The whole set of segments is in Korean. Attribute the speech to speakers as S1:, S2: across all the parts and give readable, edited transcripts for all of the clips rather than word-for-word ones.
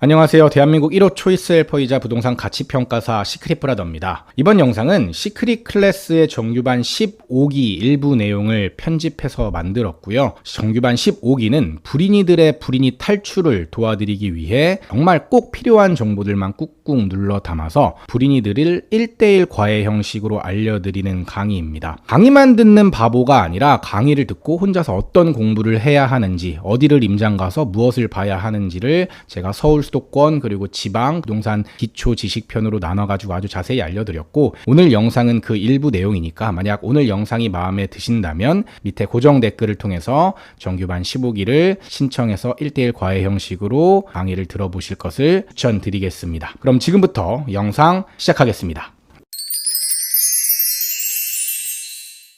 S1: 안녕하세요. 대한민국 1호 초이스 헬퍼이자 부동산 가치평가사 시크릿브라더입니다. 이번 영상은 시크릿 클래스의 정규반 15기 일부 내용을 편집해서 만들었고요. 정규반 15기는 불인이들의 불인이 탈출을 도와드리기 위해 정말 꼭 필요한 정보들만 꾹꾹 눌러 담아서 불인이들을 1:1 과외 형식으로 알려드리는 강의입니다. 강의만 듣는 바보가 아니라 강의를 듣고 혼자서 어떤 공부를 해야 하는지, 어디를 임장 가서 무엇을 봐야 하는지를 제가 서울 수도권 그리고 지방 부동산 기초 지식편으로 나눠가지고 아주 자세히 알려드렸고, 오늘 영상은 그 일부 내용이니까 만약 오늘 영상이 마음에 드신다면 밑에 고정 댓글을 통해서 정규반 15기를 신청해서 1:1 과외 형식으로 강의를 들어보실 것을 추천드리겠습니다. 그럼 지금부터 영상 시작하겠습니다.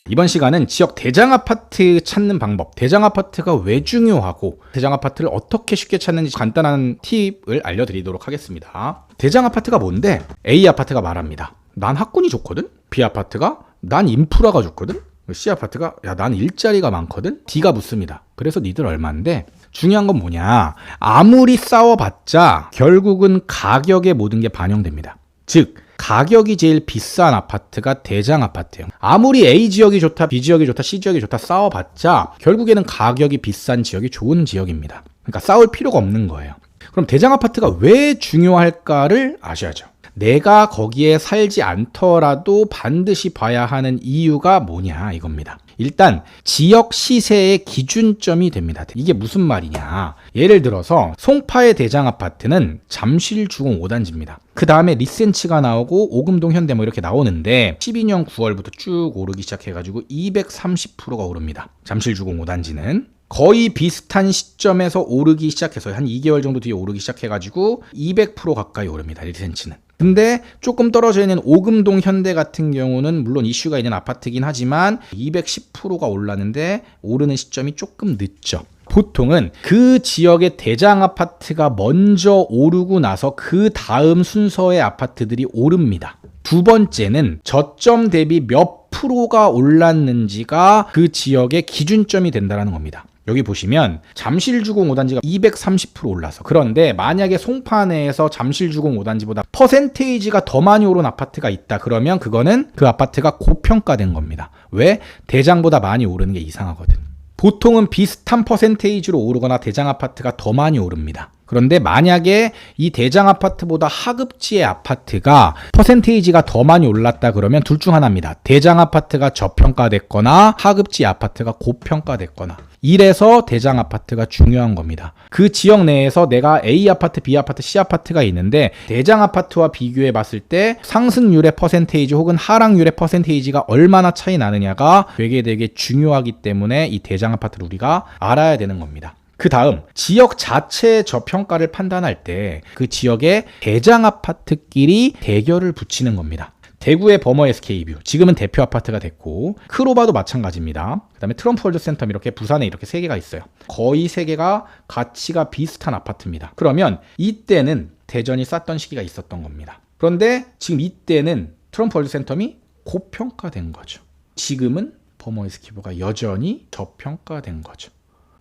S1: 이번 시간은 지역 대장아파트 찾는 방법, 대장아파트가 왜 중요하고 대장아파트를 어떻게 쉽게 찾는지 간단한 팁을 알려드리도록 하겠습니다. 대장아파트가 뭔데? A아파트가 말합니다. 난 학군이 좋거든? B아파트가 난 인프라가 좋거든? C아파트가 야, 난 일자리가 많거든? D가 묻습니다. 그래서 니들 얼마인데? 중요한 건 뭐냐? 아무리 싸워봤자 결국은 가격에 모든 게 반영됩니다. 즉 가격이 제일 비싼 아파트가 대장 아파트예요. 아무리 A 지역이 좋다, B 지역이 좋다, C 지역이 좋다 싸워봤자 결국에는 가격이 비싼 지역이 좋은 지역입니다. 그러니까 싸울 필요가 없는 거예요. 그럼 대장 아파트가 왜 중요할까를 아셔야죠. 내가 거기에 살지 않더라도 반드시 봐야 하는 이유가 뭐냐 이겁니다. 일단 지역 시세의 기준점이 됩니다. 이게 무슨 말이냐? 예를 들어서 송파의 대장 아파트는 잠실주공 5단지입니다. 그 다음에 리센치가 나오고 오금동 현대 뭐 이렇게 나오는데 12년 9월부터 쭉 오르기 시작해가지고 230%가 오릅니다. 잠실주공 5단지는 거의 비슷한 시점에서 오르기 시작해서 한 2개월 정도 뒤에 오르기 시작해가지고 200% 가까이 오릅니다. 리센치는. 근데 조금 떨어져 있는 오금동 현대 같은 경우는 물론 이슈가 있는 아파트긴 하지만 210%가 올랐는데 오르는 시점이 조금 늦죠. 보통은 그 지역의 대장 아파트가 먼저 오르고 나서 그 다음 순서의 아파트들이 오릅니다. 두 번째는 저점 대비 몇 프로가 올랐는지가 그 지역의 기준점이 된다는 겁니다. 여기 보시면 잠실주공 5단지가 230% 올라서, 그런데 만약에 송파 내에서 잠실주공 5단지보다 퍼센테이지가 더 많이 오른 아파트가 있다 그러면 그거는 그 아파트가 고평가된 겁니다. 왜? 대장보다 많이 오르는 게 이상하거든. 보통은 비슷한 퍼센테이지로 오르거나 대장 아파트가 더 많이 오릅니다. 그런데 만약에 이 대장 아파트보다 하급지의 아파트가 퍼센테이지가 더 많이 올랐다 그러면 둘 중 하나입니다. 대장 아파트가 저평가됐거나 하급지 아파트가 고평가됐거나. 이래서 대장 아파트가 중요한 겁니다. 그 지역 내에서 내가 A 아파트, B 아파트, C 아파트가 있는데 대장 아파트와 비교해 봤을 때 상승률의 퍼센테이지 혹은 하락률의 퍼센테이지가 얼마나 차이 나느냐가 되게 중요하기 때문에 이 대장 아파트를 우리가 알아야 되는 겁니다. 그 다음 지역 자체의 저평가를 판단할 때 그 지역의 대장 아파트끼리 대결을 붙이는 겁니다. 대구의 버머 SK뷰, 지금은 대표 아파트가 됐고, 크로바도 마찬가지입니다. 그 다음에 트럼프 월드센터 이렇게 부산에 이렇게 3개가 있어요. 거의 3개가 가치가 비슷한 아파트입니다. 그러면 이때는 대전이 쌌던 시기가 있었던 겁니다. 그런데 지금 이때는 트럼프 월드센텀이 고평가된 거죠. 지금은 버머 SK뷰가 여전히 저평가된 거죠.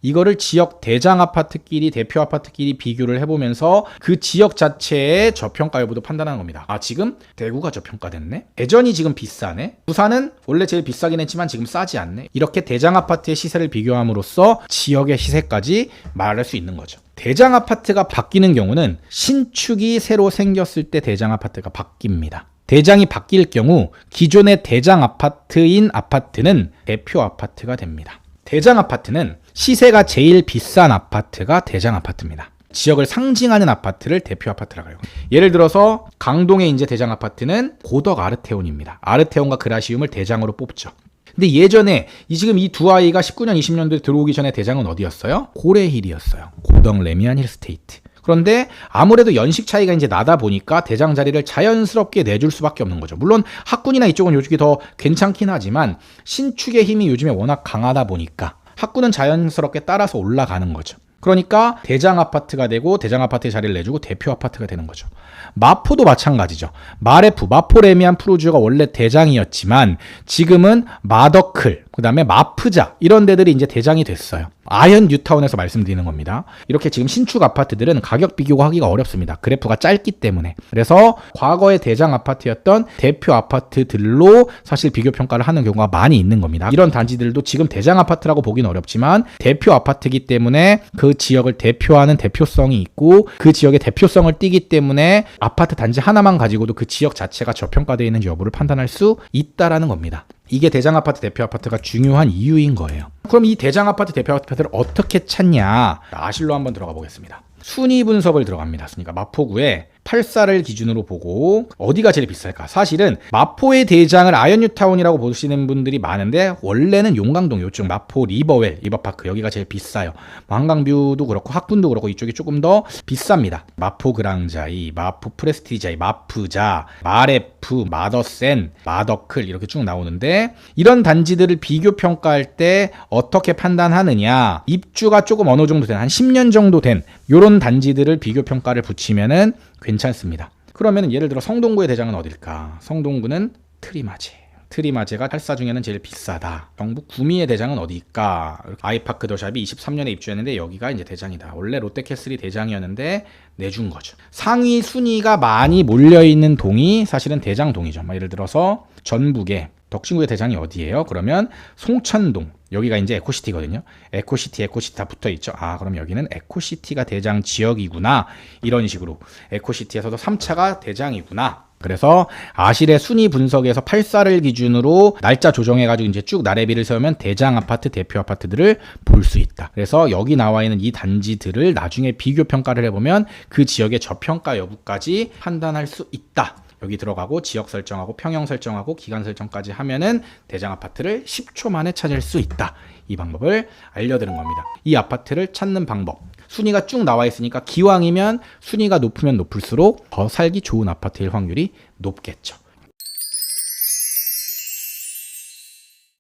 S1: 이거를 지역 대장 아파트끼리 대표 아파트끼리 비교를 해보면서 그 지역 자체의 저평가 여부도 판단하는 겁니다. 아, 지금 대구가 저평가됐네? 대전이 지금 비싸네? 부산은 원래 제일 비싸긴 했지만 지금 싸지 않네? 이렇게 대장 아파트의 시세를 비교함으로써 지역의 시세까지 말할 수 있는 거죠. 대장 아파트가 바뀌는 경우는 신축이 새로 생겼을 때 대장 아파트가 바뀝니다. 대장이 바뀔 경우 기존의 대장 아파트인 아파트는 대표 아파트가 됩니다. 대장 아파트는 시세가 제일 비싼 아파트가 대장 아파트입니다. 지역을 상징하는 아파트를 대표 아파트라고 해요. 예를 들어서 강동의 이제 대장 아파트는 고덕 아르테온입니다. 아르테온과 그라시움을 대장으로 뽑죠. 근데 예전에 지금 이 두 아이가 19년, 20년도에 들어오기 전에 대장은 어디였어요? 고레힐이었어요. 고덕 레미안 힐스테이트. 그런데 아무래도 연식 차이가 이제 나다 보니까 대장 자리를 자연스럽게 내줄 수밖에 없는 거죠. 물론 학군이나 이쪽은 요즘이 더 괜찮긴 하지만 신축의 힘이 요즘에 워낙 강하다 보니까 학군은 자연스럽게 따라서 올라가는 거죠. 그러니까 대장 아파트가 되고 대장 아파트의 자리를 내주고 대표 아파트가 되는 거죠. 마포도 마찬가지죠. 마레프, 마포레미안 프로주가 원래 대장이었지만 지금은 마더클, 그 다음에 마프자 이런 데들이 이제 대장이 됐어요. 아현 뉴타운에서 말씀드리는 겁니다. 이렇게 지금 신축 아파트들은 가격 비교가 하기가 어렵습니다. 그래프가 짧기 때문에. 그래서 과거의 대장 아파트였던 대표 아파트들로 사실 비교 평가를 하는 경우가 많이 있는 겁니다. 이런 단지들도 지금 대장 아파트라고 보기는 어렵지만 대표 아파트이기 때문에 그 지역을 대표하는 대표성이 있고 그 지역의 대표성을 띠기 때문에 아파트 단지 하나만 가지고도 그 지역 자체가 저평가되어 있는지 여부를 판단할 수 있다라는 겁니다. 이게 대장 아파트, 대표 아파트가 중요한 이유인 거예요. 그럼 이 대장 아파트, 대표 아파트를 어떻게 찾냐? 아실로 한번 들어가 보겠습니다. 순위 분석을 들어갑니다. 그러니까 마포구에 84를 기준으로 보고 어디가 제일 비쌀까? 사실은 마포의 대장을 아현뉴타운이라고 보시는 분들이 많은데 원래는 용강동 요쪽 마포 리버웰, 리버파크 여기가 제일 비싸요. 한강뷰도 그렇고 학군도 그렇고 이쪽이 조금 더 비쌉니다. 마포 그랑자이, 마포 프레스티자이, 마프자, 마레프, 마더센, 마더클 이렇게 쭉 나오는데 이런 단지들을 비교 평가할 때 어떻게 판단하느냐? 입주가 조금 어느 정도 된 한 10년 정도 된 이런 단지들을 비교 평가를 붙이면은 괜찮습니다. 그러면 예를 들어 성동구의 대장은 어딜까? 성동구는 트리마제. 트리마제가 84 중에는 제일 비싸다. 경북 구미의 대장은 어디일까? 아이파크 더샵이 23년에 입주했는데 여기가 이제 대장이다. 원래 롯데캐슬이 대장이었는데 내준 거죠. 상위 순위가 많이 몰려있는 동이 사실은 대장동이죠. 예를 들어서 전북의 덕진구의 대장이 어디예요? 그러면 송천동. 여기가 이제 에코시티거든요. 에코시티 다 붙어 있죠. 아, 그럼 여기는 에코시티가 대장 지역이구나. 이런 식으로. 에코시티에서도 3차가 대장이구나. 그래서 아실의 순위 분석에서 84를 기준으로 날짜 조정해가지고 이제 쭉 나래비를 세우면 대장 아파트, 대표 아파트들을 볼 수 있다. 그래서 여기 나와 있는 이 단지들을 나중에 비교 평가를 해보면 그 지역의 저평가 여부까지 판단할 수 있다. 여기 들어가고 지역 설정하고 평형 설정하고 기간 설정까지 하면은 대장 아파트를 10초 만에 찾을 수 있다. 이 방법을 알려드린 겁니다. 이 아파트를 찾는 방법. 순위가 쭉 나와 있으니까 기왕이면 순위가 높으면 높을수록 더 살기 좋은 아파트일 확률이 높겠죠.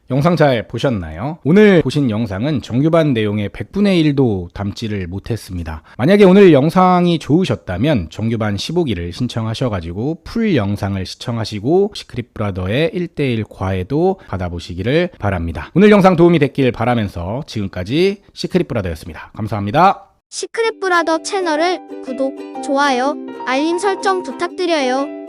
S1: 영상 잘 보셨나요? 오늘 보신 영상은 정규반 내용의 100분의 1도 담지를 못했습니다. 만약에 오늘 영상이 좋으셨다면 정규반 15기를 신청하셔가지고 풀 영상을 시청하시고 시크릿브라더의 1:1 과외도 받아보시기를 바랍니다. 오늘 영상 도움이 됐길 바라면서 지금까지 시크릿브라더였습니다. 감사합니다.
S2: 시크릿브라더 채널을 구독, 좋아요, 알림 설정 부탁드려요.